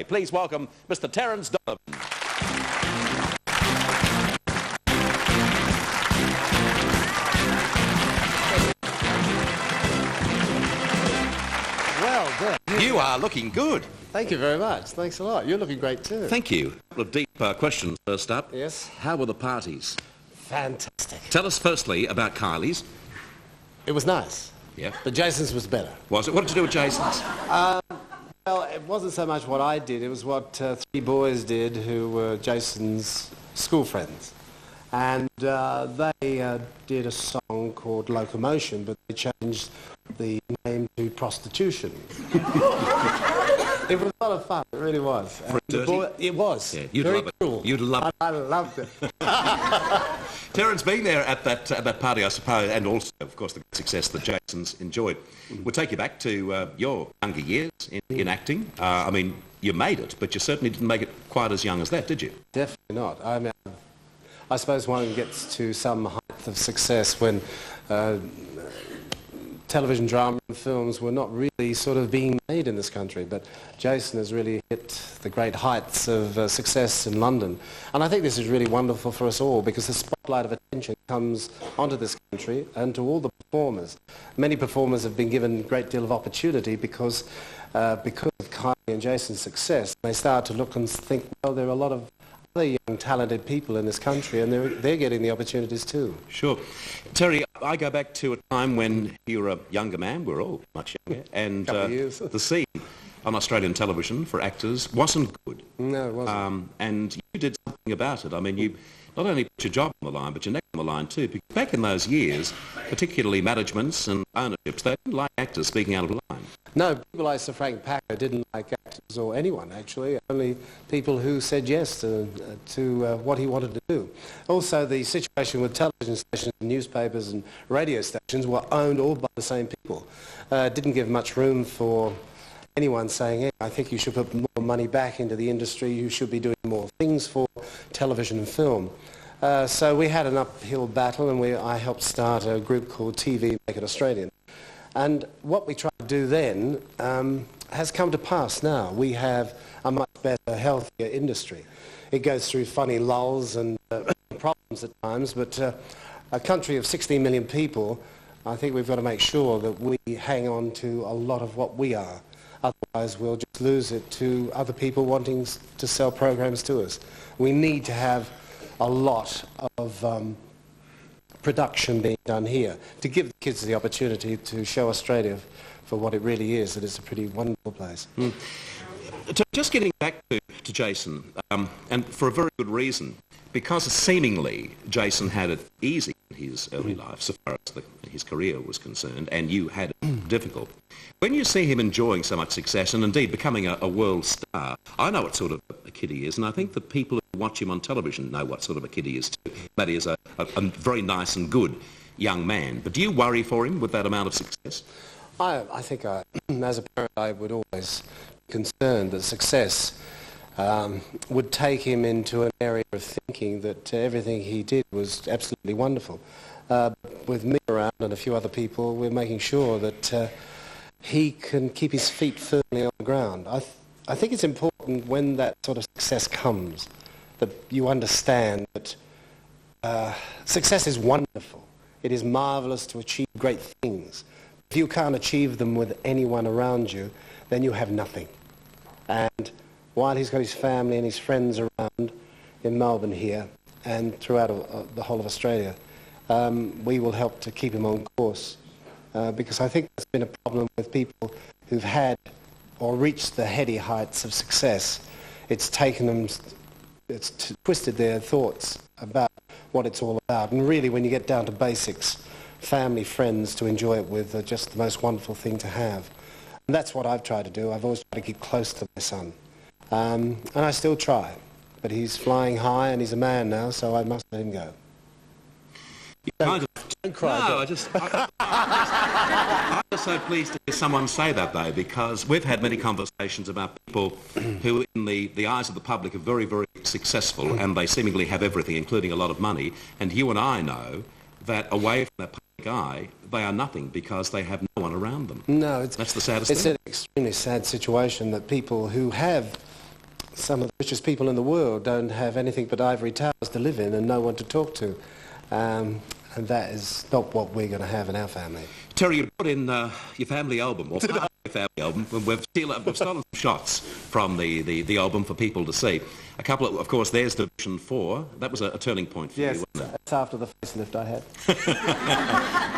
Please welcome Mr. Terence Donovan. Well done. You are looking good. Thank you very much. Thanks a lot. You're looking great too. Thank you. A couple of deep questions first up. Yes. How were the parties? Fantastic. Tell us firstly about Kylie's. It was nice. Yeah. But Jason's was better. Was it? What did you do with Jason's? Well, it wasn't so much what I did. It was what three boys did who were Jason's school friends. And they did a song called Locomotion, but they changed the name to Prostitution. It was a lot of fun, it really was. It was. Yeah, you'd very love it. cruel. You'd love it. I loved it. Terence, being there at that party, I suppose, and also, of course, the success that Jason's enjoyed, we'll take you back to your younger years in acting. I mean, you made it, but you certainly didn't make it quite as young as that, did you? Definitely not. I mean, I suppose one gets to some height of success when television drama and films were not really sort of being made in this country, but Jason has really hit the great heights of success in London. And I think this is really wonderful for us all because the spotlight of attention comes onto this country and to all the performers. Many performers have been given a great deal of opportunity because of Kylie and Jason's success. They start to look and think, well, there are a lot of other young talented people in this country and they're getting the opportunities too. Sure. Terry, I go back to a time when you were a younger man, we're all much younger, and the scene on Australian television for actors wasn't good. No, it wasn't. And you did something about it. I mean, you not only put your job on the line, but your neck on the line too. Because back in those years, particularly managements and ownerships, they didn't like actors speaking out of line. No, people like Sir Frank Packer didn't like actors or anyone, actually. Only people who said yes to what he wanted to do. Also, the situation with television stations, newspapers and radio stations were owned all by the same people. Didn't give much room for anyone saying, hey, I think you should put more money back into the industry, you should be doing more things for television and film. So we had an uphill battle and I helped start a group called TV Make It Australian. And what we tried to do then has come to pass now. We have a much better, healthier industry. It goes through funny lulls and problems at times, but a country of 16 million people, I think we've got to make sure that we hang on to a lot of what we are. Otherwise, we'll just lose it to other people wanting to sell programs to us. We need to have a lot of production being done here to give the kids the opportunity to show Australia for what it really is, that it's a pretty wonderful place. Mm. Just getting back to Jason, and for a very good reason, because seemingly Jason had it easy in his early life, so far as his career was concerned, and you had it difficult. When you see him enjoying so much success and indeed becoming a world star, I know what sort of a kid he is, and I think the people who watch him on television know what sort of a kid he is too. That is a very nice and good young man. But do you worry for him with that amount of success? I think as a parent I would always be concerned that success would take him into an area of thinking that everything he did was absolutely wonderful. With me around and a few other people, we're making sure that he can keep his feet firmly on the ground. I think it's important when that sort of success comes that you understand that success is wonderful. It is marvellous to achieve great things. If you can't achieve them with anyone around you, then you have nothing. And while he's got his family and his friends around in Melbourne here and throughout the whole of Australia, we will help to keep him on course. Because I think there's been a problem with people who've had or reached the heady heights of success. It's taken them, it's twisted their thoughts about what it's all about. And really, when you get down to basics, family, friends to enjoy it with are just the most wonderful thing to have. And that's what I've tried to do. I've always tried to keep close to my son. And I still try. But he's flying high and he's a man now, so I must let him go. Don't cry. No, I'm just so pleased to hear someone say that, though, because we've had many conversations about people who, in the eyes of the public, are very, very successful and they seemingly have everything, including a lot of money. And you and I know that away from that public eye, they are nothing because they have no one around them. No, That's the saddest it's thing. an extremely sad situation that people who have some of the richest people in the world don't have anything but ivory towers to live in and no one to talk to. And that is not what we're going to have in our family. Terry, you put in your family album, or your family album. We've stolen some shots from the album for people to see. A couple of course, there's Division 4. That was a turning point for you, wasn't it? That's after the facelift I had.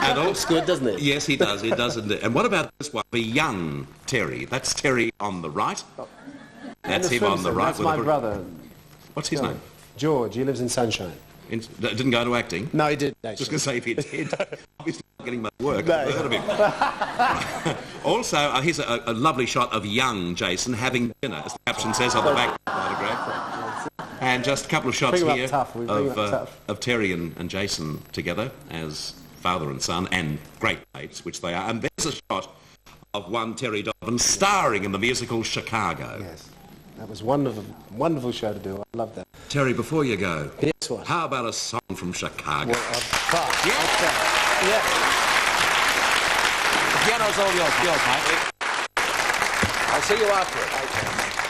And It looks good, doesn't it? Yes, he does indeed. And what about this one, the young Terry? That's Terry on the right. That's him on the right. That's my brother. What's his name? George. He lives in Sunshine. Didn't go to acting? No, he did. Just going to say if he did, obviously not getting much work. No. I've heard of him. Also, here's a lovely shot of young Jason having dinner, as the caption says on the back of the photograph. And just a couple of shots here of Terry and Jason together as father and son, and great mates, which they are. And there's a shot of one Terry Donovan starring in the musical Chicago. Yes. That was wonderful, wonderful show to do. I love that. Terry, before you go, Yes, what? how about a song from Chicago? Well, Yeah. Okay. Yeah. The piano's all yours, mate. I'll see you after it. Okay.